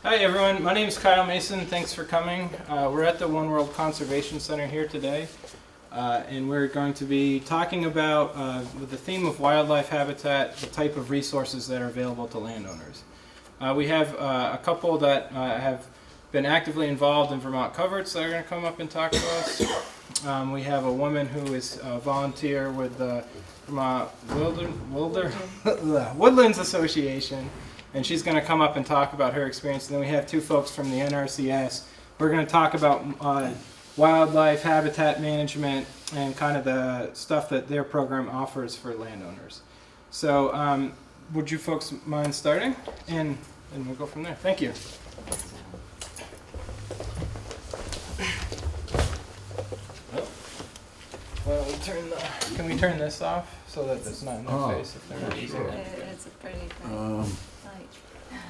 Hi everyone, my name is Kyle Mason. Thanks for coming. We're at the One World Conservation Center here today, and we're going to be talking about, with the theme of wildlife habitat, the type of resources that are available to landowners. We have a couple that have been actively involved in Vermont coverts that are going to come up and talk to us. We have a woman who is a volunteer with the Vermont Woodlands Association, and she's going to come up and talk about her experience. And then we have two folks from the NRCS. We're going to talk about wildlife habitat management and kind of the stuff that their program offers for landowners. So would you folks mind starting? And we'll go from there. Thank you. Well, can we turn this off so that it's not in their face if they're not using it? It's a pretty light.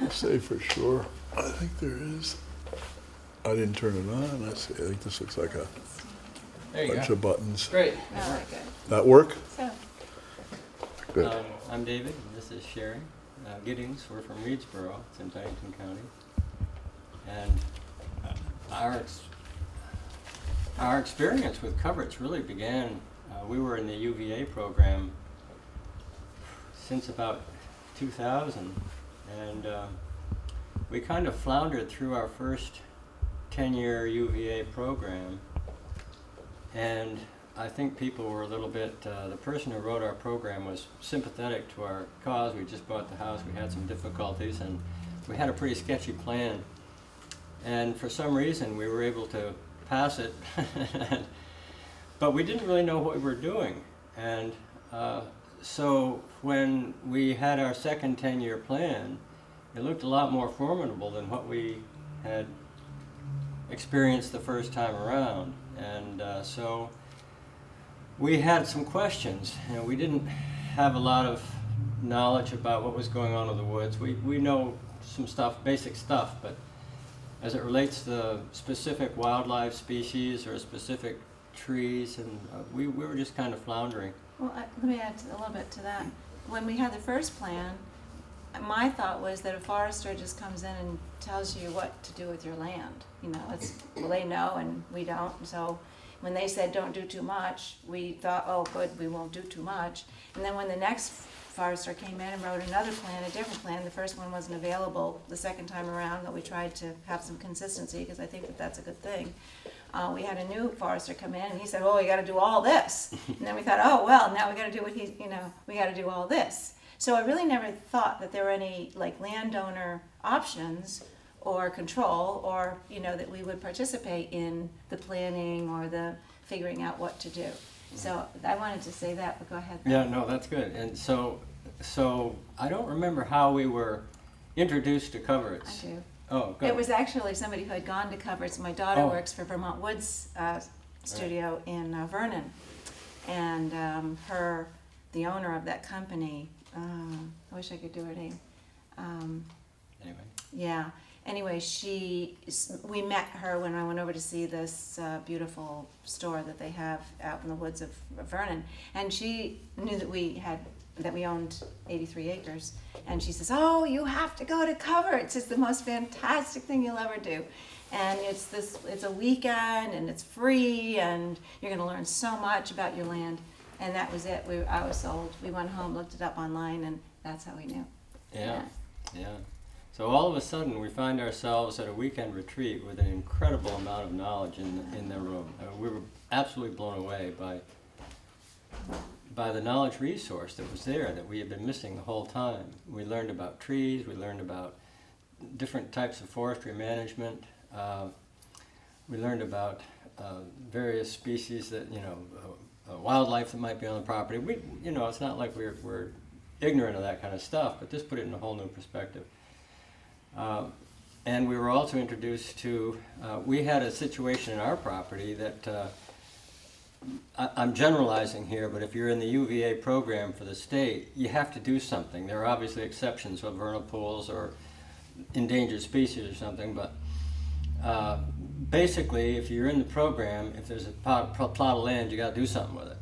I'll say for sure. I think there is. I didn't turn it on. I think this looks like a There you bunch go. of buttons. Great. Oh, good. That work? So, Good. I'm David, and this is Sherry Giddings. We're from Reedsboro. It's in Bennington County. And our experience with coverts really began, we were in the UVA program since about 2000. And we kind of floundered through our first 10-year UVA program. And I think people were a little bit, the person who wrote our program was sympathetic to our cause. We just bought the house, we had some difficulties, and we had a pretty sketchy plan. And for some reason, we were able to pass it, but we didn't really know what we were doing. And so when we had our second 10-year plan, it looked a lot more formidable than what we had experienced the first time around. And so we had some questions, and we didn't have a lot of knowledge about what was going on in the woods. We know some stuff, basic stuff, but as it relates to specific wildlife species or specific trees, and we were just kind of floundering. well, let me add a little bit to that. When we had the first plan, my thought was that a forester just comes in and tells you what to do with your land. You know, well, they know and we don't. So when they said don't do too much, we thought, oh, good, we won't do too much. And then when the next forester came in and wrote another plan, a different plan, the first one wasn't available the second time around, but we tried to have some consistency because I think that that's a good thing. We had a new forester come in and he said, oh, you got to do all this. And then we thought, oh, well, now we got to do we got to do all this. So I really never thought that there were any like landowner options or control, or that we would participate in the planning or the figuring out what to do. So I wanted to say that, but go ahead. Yeah, no, that's good. And so I don't remember how we were introduced to coverts. I do. Oh, good. It was actually somebody who had gone to coverts. My daughter Oh. works for Vermont Woods Studio in Vernon, and the owner of that company, I wish I could do her name. Anyway. Yeah. Anyway, we met her when I went over to see this beautiful store that they have out in the woods of Vernon, and she knew that we owned 83 acres, and she says, "Oh, you have to go to coverts. It's the most fantastic thing you'll ever do, and it's a weekend, and it's free, and you're going to learn so much about your land." And that was it. I was sold. We went home, looked it up online, and that's how we knew. Yeah. So all of a sudden, we find ourselves at a weekend retreat with an incredible amount of knowledge in the room. We were absolutely blown away by the knowledge resource that was there that we had been missing the whole time. We learned about trees. We learned about different types of forestry management. We learned about various species that wildlife that might be on the property. It's not like we're ignorant of that kind of stuff, but this put it in a whole new perspective. And we were also introduced to, we had a situation in our property that, I'm generalizing here, but if you're in the UVA program for the state, you have to do something. There are obviously exceptions with vernal pools or endangered species or something, but basically, if you're in the program, if there's a plot of land, you got to do something with it.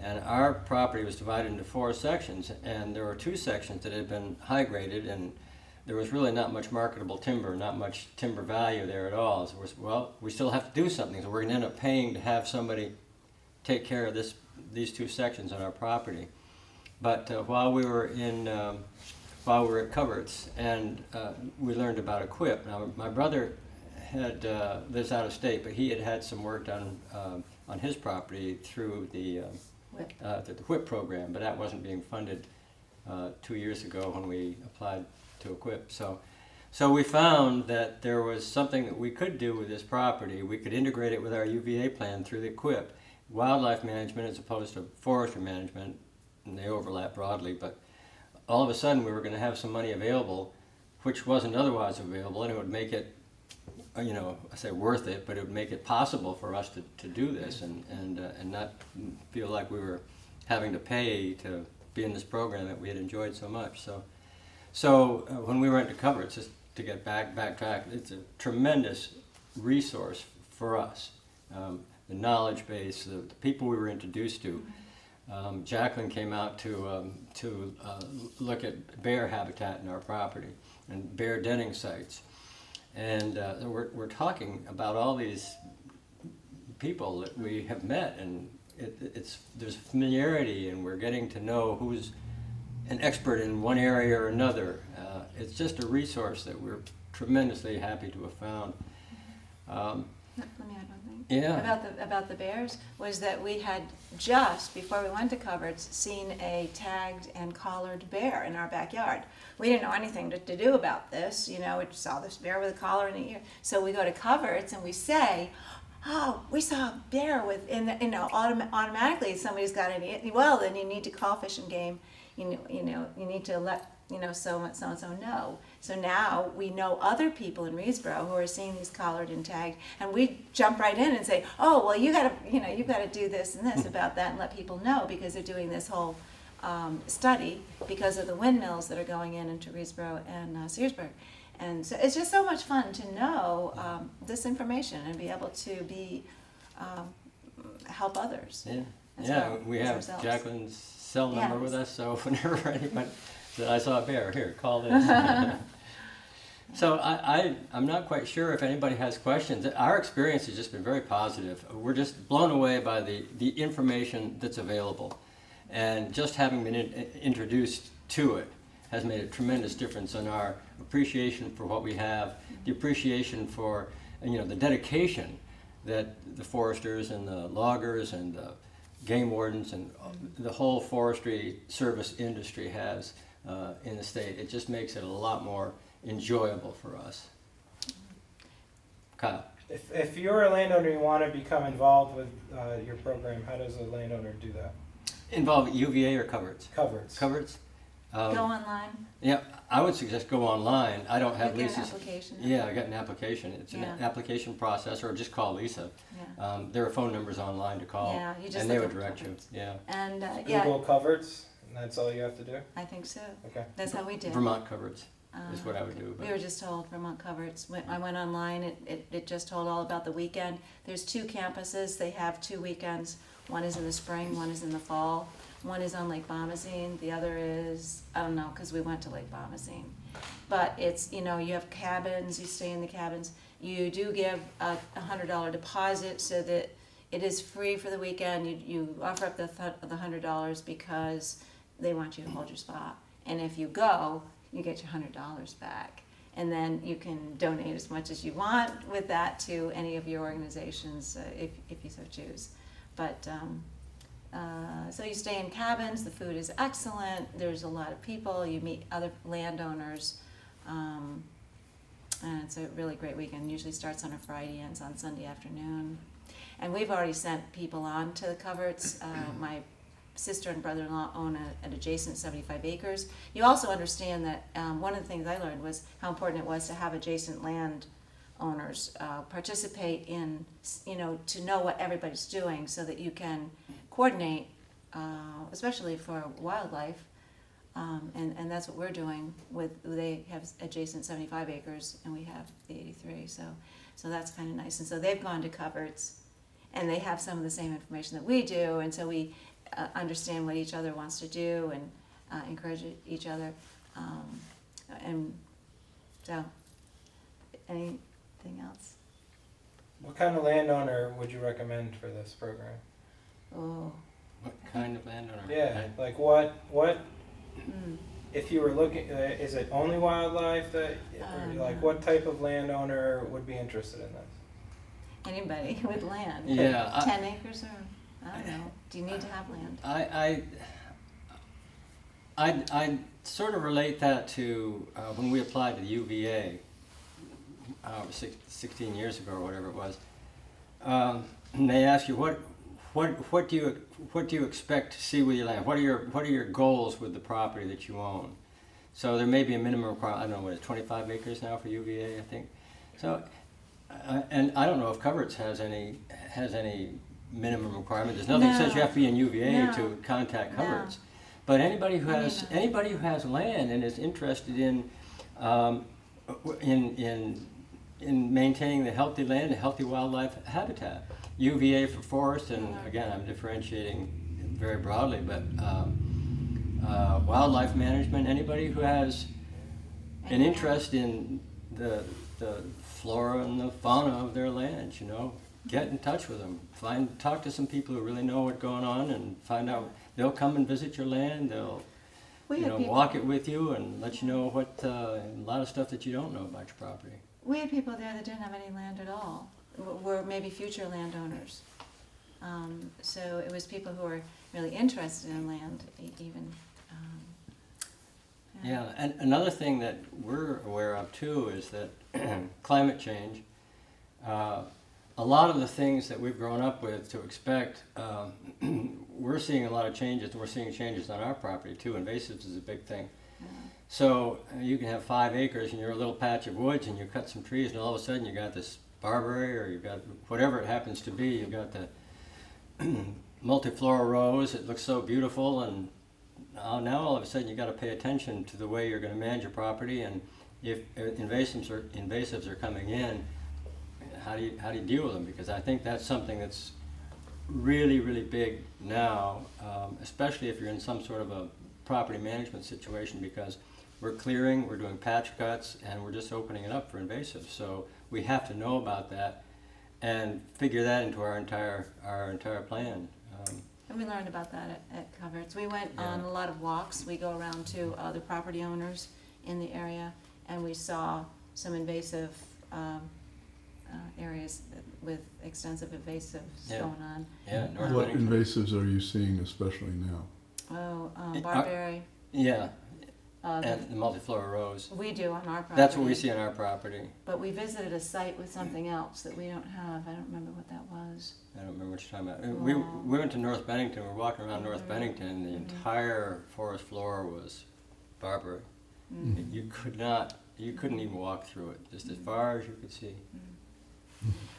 And our property was divided into 4 sections, and there were 2 sections that had been high graded, and there was really not much marketable timber, not much timber value there at all. So we still have to do something. So we're going to end up paying to have somebody take care of these 2 sections on our property. But while we were at Coverts, and we learned about Equip. Now, my brother lives out of state, but he had some work done on his property through the WHIP program, but that wasn't being funded 2 years ago when we applied to Equip. So we found that there was something that we could do with this property. We could integrate it with our UVA plan through the Equip. Wildlife management as opposed to forestry management, and they overlap broadly, but all of a sudden we were going to have some money available, which wasn't otherwise available, and it would make it, I say worth it, but it would make it possible for us to do this and not feel like we were having to pay to be in this program that we had enjoyed so much. So when we went to Coverts, just to get backtrack, it's a tremendous resource for us. The knowledge base, the people we were introduced to. Jacqueline came out to look at bear habitat in our property and bear denning sites. And we're talking about all these people that we have met, and there's familiarity, and we're getting to know who's an expert in one area or another. It's just a resource that we're tremendously happy to have found. Let me add one thing. Yeah. About the bears was that we had just before we went to Coverts seen a tagged and collared bear in our backyard. We didn't know anything to do about this. We saw this bear with a collar in the ear. So we go to Coverts and we say, "Oh, we saw a bear with," automatically somebody's got an. Well, then you need to call Fish and Game. You need to let so and so know. So now we know other people in Reedsboro who are seeing these collared and tagged, and we jump right in and say, "Oh, well, you've got to do this and this about that," and let people know because they're doing this whole study because of the windmills that are going into Reedsboro and Searsburg. And so it's just so much fun to know this information and be able to help others. Yeah, we have ourselves. Jacqueline's cell number Yes. with us, so whenever anyone said, "I saw a bear, here, call this." So I'm not quite sure if anybody has questions. Our experience has just been very positive. We're just blown away by the information that's available. And just having been introduced to it has made a tremendous difference in our appreciation for what we have, the appreciation for the dedication that the foresters and the loggers and the game wardens and the whole forestry service industry has in the state. It just makes it a lot more enjoyable for us. Kyle. If you're a landowner, you want to become involved with your program, how does a landowner do that? Involve UVA or Coverts? Coverts. Coverts? Go online. Yeah, I would suggest go online. I don't have Get an Lisa's. application. Yeah, I got an application. It's an Yeah. application process, or just call Lisa. Yeah. There are phone numbers online to call, Yeah, you just and they look would up direct you. Coverts. Yeah, And Google Coverts, and that's all you have to do? I think so. Okay. That's how we did. Vermont Coverts is what I would do. We But were just told Vermont Coverts. I went online. It just told all about the weekend. There's 2 campuses. They have 2 weekends. One is in the spring. One is in the fall. One is on Lake Bombazine. The other is, I don't know, because we went to Lake Bombazine. But it's, you have cabins. You stay in the cabins. You do give a $100 deposit so that it is free for the weekend. You offer up the $100 because they want you to hold your spot. And if you go, you get your $100 back. And then you can donate as much as you want with that to any of your organizations if you so choose. But so you stay in cabins, the food is excellent, there's a lot of people, you meet other landowners, and it's a really great weekend. Usually starts on a Friday, ends on Sunday afternoon. And we've already sent people on to the Coverts. My sister and brother-in-law own an adjacent 75 acres. You also understand that one of the things I learned was how important it was to have adjacent land owners participate in, to know what everybody's doing so that you can coordinate, especially for wildlife. And that's what we're doing they have adjacent 75 acres and we have the 83. So that's kind of nice. And so they've gone to Coverts and they have some of the same information that we do. And so we understand what each other wants to do and encourage each other. And So, anything else? What kind of landowner would you recommend for this program? Oh, What kind of landowner? Yeah, like what mm. if you were looking, is it only wildlife that, or like what type of landowner would be interested in this? Anybody with land. Yeah, 10 acres or, I don't know. Do you need to have land? I sort of relate that to when we applied to the UVA 16 years ago or whatever it was. And they ask you what do you expect to see with your land? What are your goals with the property that you own? So there may be a minimum requirement. I don't know what it is, 25 acres now for UVA, I think. So, and I don't know if Coverts has any minimum requirement. There's nothing that says you have to be in UVA to contact Coverts. But anybody who has land and is interested in maintaining the healthy land and healthy wildlife habitat, UVA for forest, and again I'm differentiating very broadly, but wildlife management. Anybody who has an interest in the flora and the fauna of their land, get in touch with them. Talk to some people who really know what's going on, and find out. They'll come and visit your land. They'll walk it with you and let you know a lot of stuff that you don't know about your property. We had people there that didn't have any land at all. Were maybe future landowners. So it was people who were really interested in land, even. Yeah, and another thing that we're aware of too is that climate change. A lot of the things that we've grown up with to expect, we're seeing a lot of changes, and we're seeing changes on our property too. Invasives is a big thing. So you can have 5 acres and you're a little patch of woods, and you cut some trees, and all of a sudden you got this barberry, or you've got whatever it happens to be. You've got the multiflora rose. It looks so beautiful, and now all of a sudden you got to pay attention to the way you're going to manage your property, and if invasives are coming in, how do you deal with them? Because I think that's something that's really, really big now, especially if you're in some sort of a property management situation, because we're clearing, we're doing patch cuts, and we're just opening it up for invasives. So we have to know about that and figure that into our entire plan. And we learned about that at Coverts. We went on a lot of walks. We go around to other property owners in the area, and we saw some invasive areas with extensive invasives going on. Yeah, North What Bennington. invasives are you seeing especially now? Barberry. Yeah, and the multiflora rose. We do on our property. That's what we see on our property. But we visited a site with something else that we don't have. I don't remember what that was. I don't remember what you're talking about. We went to North Bennington. We're walking around North Bennington, and the entire forest floor was barberry. You couldn't even walk through it, just as far as you could see.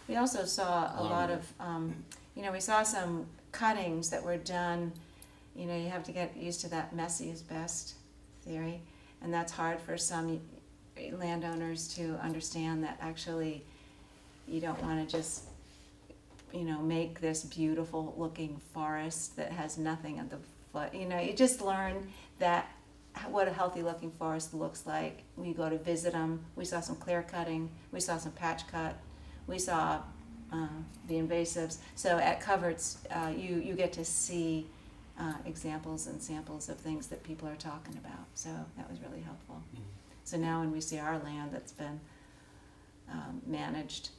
We also saw a lot of, we saw some cuttings that were done. You have to get used to that messy is best theory, and that's hard for some landowners to understand, that actually you don't want to just make this beautiful looking forest that has nothing at the foot. You just learn that what a healthy looking forest looks like. We go to visit them. We saw some clear cutting. We saw some patch cut. We saw the invasives. So at Coverts, you get to see examples and samples of things that people are talking about. So that was really helpful. So now when we see our land that's been managed,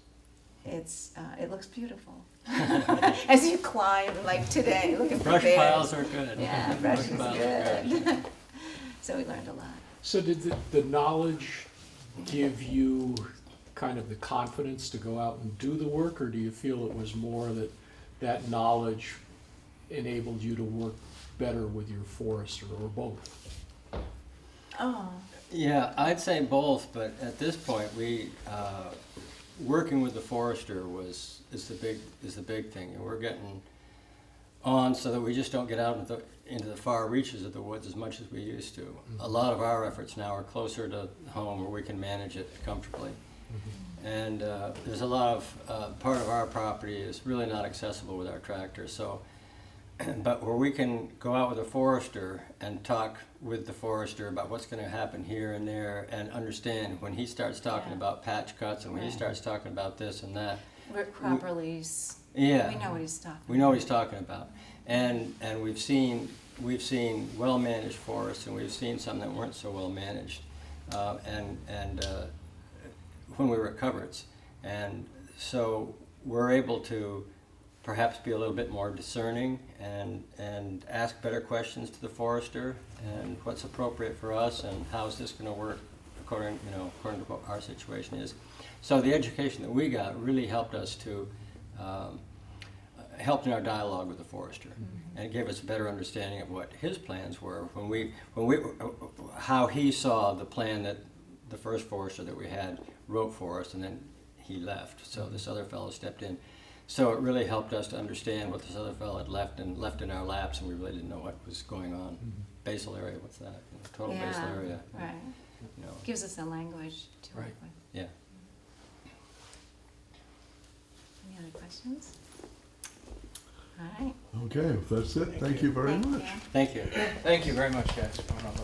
it looks beautiful. As you climb, like today, looking for Brush bears. piles are good. Yeah, brush is piles are good. So we learned a lot. So did the knowledge give you kind of the confidence to go out and do the work, or do you feel it was more that knowledge enabled you to work better with your forester, or both? Oh. Yeah, I'd say both, but at this point, we working with the forester is the big thing, and we're getting on so that we just don't get out into the far reaches of the woods as much as we used to. Mm-hmm. A lot of our efforts now are closer to home, where we can manage it comfortably. Mm-hmm. And there's a lot of part of our property is really not accessible with our tractor, so but where we can go out with a forester and talk with the forester about what's going to happen here and there, and understand when he starts talking Yeah. about patch cuts and when he Right. starts talking about this and that. Work properly, Yeah. we know what he's talking about. We know what he's talking about, and we've seen well managed forests, and we've seen some that weren't so well managed, when we were at Coverts, and so we're able to perhaps be a little bit more discerning and ask better questions to the forester, and what's appropriate for us, and how's this going to work according to what our situation is. So the education that we got really helped us to helped in our dialogue with the forester, and it gave us a better understanding of what his plans were when we how he saw the plan that the first forester that we had wrote for us, and then he left. So this other fellow stepped in. So it really helped us to understand what this other fellow had left in our laps, and we really didn't know what was going on. Basal area, what's that? Total basal Yeah, area. right. You know. Gives us a language to work Right. with. Yeah. Any other questions? All right. Okay, if that's it, thank you very much. you. Thank you. Thank you very much, guys, for coming over.